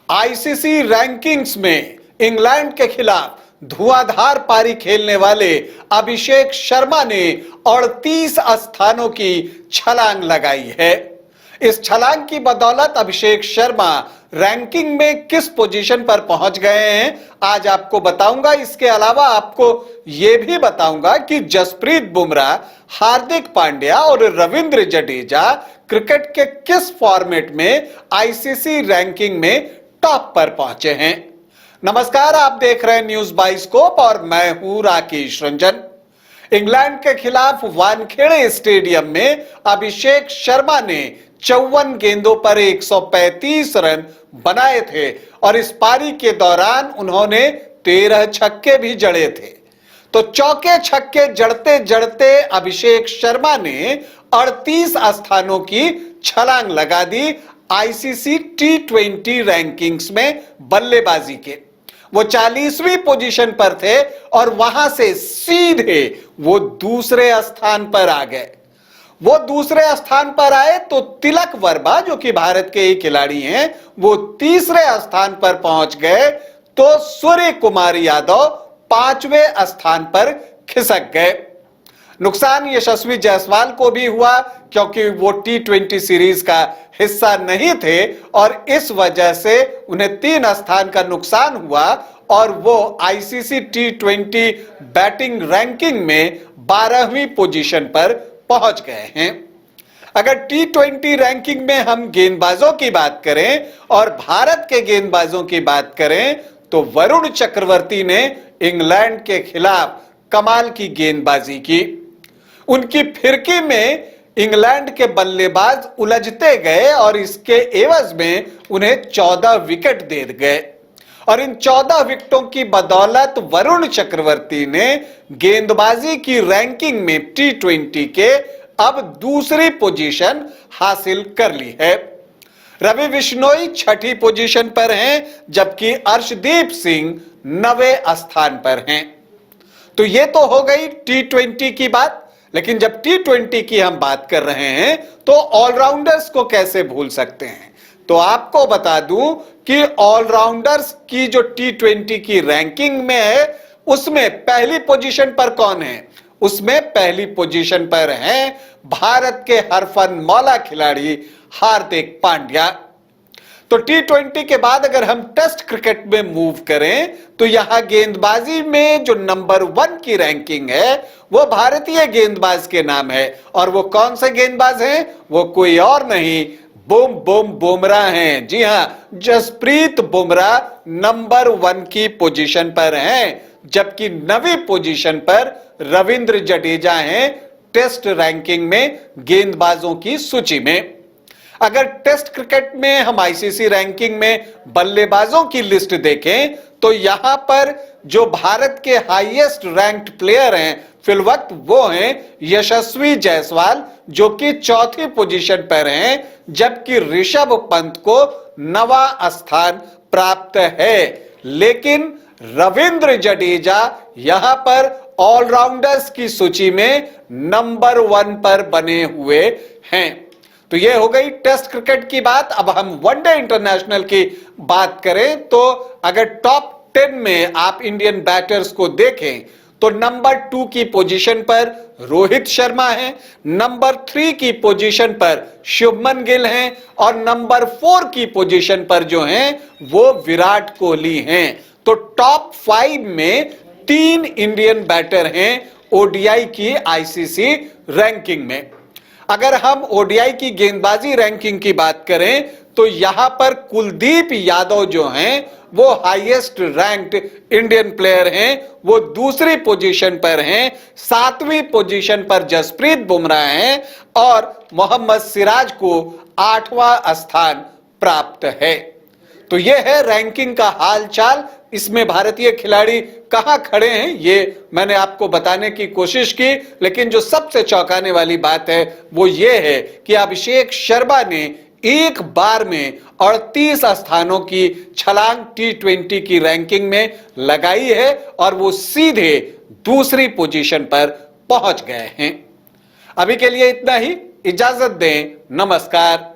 ICC rankings में England के खिलाफ धुआंधार पारी खेलने वाले अभिषेक शर्मा ने 38 स्थानों की छलांग लगाई है। इस छलांग की बदौलत अभिषेक शर्मा रैंकिंग में किस पोजीशन पर पहुंच गए हैं आज आपको बताऊंगा। इसके अलावा आपको यह भी बताऊंगा कि जसप्रीत बुमराह, हार्दिक पांड्या और रविंद्र जडेजा क्रिकेट के किस फॉर्मेट में आईसीसी रैंकिंग में टॉप पर पहुंचे हैं। नमस्कार, आप देख रहे हैं न्यूज बाइस्कोप और मैं हूं राकेश रंजन। इंग्लैंड के खिलाफ वानखेड़े स्टेडियम में अभिषेक शर्मा ने 54 गेंदों पर 135 रन बनाए थे और इस पारी के दौरान उन्होंने 13 छक्के भी जड़े थे। तो चौके छक्के जड़ते जड़ते अभिषेक शर्मा ने 38 स्थानों की छलांग लगा दी आईसीसी टी20 रैंकिंग्स में बल्लेबाजी के। वो 40वीं पोजीशन पर थे और वहां से सीधे वो दूसरे स्थान पर आ गए। वो दूसरे स्थान पर आए तो तिलक वर्मा, जो कि भारत के ही खिलाड़ी हैं, वो तीसरे स्थान पर पहुंच गए। तो सूर्य कुमार यादव 5वें स्थान पर खिसक गए। नुकसान यशस्वी जायसवाल को भी हुआ क्योंकि वो टी20 सीरीज का हिस्सा नहीं थे और इस वजह से उन्हें 3 स्थान का नुकसान हुआ और वो आईसीसी टी20 बैटिंग रैंकिंग में 12वीं पोजीशन पर पहुंच गए हैं। अगर टी20 रैंकिंग में हम गेंदबाजों की बात करें और भारत के गेंदबाजों की बात करें तो वरुण चक्रवर्ती ने इंग्लैंड के खिलाफ कमाल की गेंदबाजी की। उनकी फिरकी में इंग्लैंड के बल्लेबाज उलझते गए और इसके एवज में उन्हें 14 विकेट दे गए और इन 14 विकेटों की बदौलत वरुण चक्रवर्ती ने गेंदबाजी की रैंकिंग में टी20 के अब दूसरी पोजीशन हासिल कर ली है। रवि बिश्नोई 6ठी पोजीशन पर हैं जबकि अर्शदीप सिंह 9वें स्थान पर हैं। तो ये तो हो गई टी20 की बात, लेकिन जब टी20 की हम बात कर रहे हैं तो ऑलराउंडर्स को कैसे भूल सकते हैं। तो आपको बता दूं कि ऑलराउंडर्स की जो टी20 की रैंकिंग में है उसमें पहली पोजीशन पर कौन है? उसमें पहली पोजीशन पर हैं भारत के हरफन मौला खिलाड़ी हार्दिक पांड्या। तो टी20 के बाद अगर हम टेस्ट क्रिकेट में मूव करें तो यहां गेंदबाजी में जो नंबर 1 की रैंकिंग है वो भारतीय गेंदबाज के नाम है और वो कौन से गेंदबाज हैं? वो कोई और नहीं, बूम बूम बुमराह हैं। जी हां, जसप्रीत बुमराह नंबर 1 की पोजीशन पर हैं जबकि 9वीं पोजीशन पर रविंद्र जडेजा हैं टेस्ट रैंकिंग में गेंदबाजों की सूची में। अगर टेस्ट क्रिकेट में हम आईसीसी रैंकिंग में बल्लेबाजों की लिस्ट देखें तो यहां पर जो भारत के हाईएस्ट रैंक्ड प्लेयर हैं फिलवक्त वो हैं यशस्वी जायसवाल जो कि 4थी पोजीशन पर हैं जबकि ऋषभ पंत को 9वां स्थान प्राप्त है। लेकिन रविंद्र जडेजा यहां पर ऑलराउंडर्स की सूची में नंबर 1 पर बने हुए हैं। तो यह हो गई टेस्ट क्रिकेट की बात। अब हम वनडे इंटरनेशनल की बात करें तो अगर टॉप 10 में आप इंडियन बैटर्स को देखें तो नंबर 2 की पोजीशन पर रोहित शर्मा है, नंबर 3 की पोजीशन पर शुभमन गिल हैं और नंबर 4 की पोजीशन पर जो हैं वो विराट कोहली हैं। तो टॉप 5 में 3 इंडियन बैटर हैं ओडीआई की आईसीसी रैंकिंग में। अगर हम ओडीआई की गेंदबाजी रैंकिंग की बात करें तो यहां पर कुलदीप यादव जो हैं वो हाईएस्ट रैंक्ड इंडियन प्लेयर हैं, वो दूसरी पोजीशन पर हैं। 7वीं पोजीशन पर जसप्रीत बुमराह हैं और मोहम्मद सिराज को 8वां स्थान प्राप्त है। तो यह है रैंकिंग का हालचाल। इसमें भारतीय खिलाड़ी कहां खड़े हैं ये मैंने आपको बताने की कोशिश की, लेकिन जो सबसे चौंकाने वाली बात है वो ये है कि अभिषेक शर्मा ने एक बार में 38 स्थानों की छलांग टी20 की रैंकिंग में लगाई है और वो सीधे दूसरी पोजीशन पर पहुंच गए हैं। अभी के लिए इतना ही, इजाजत दें, नमस्कार।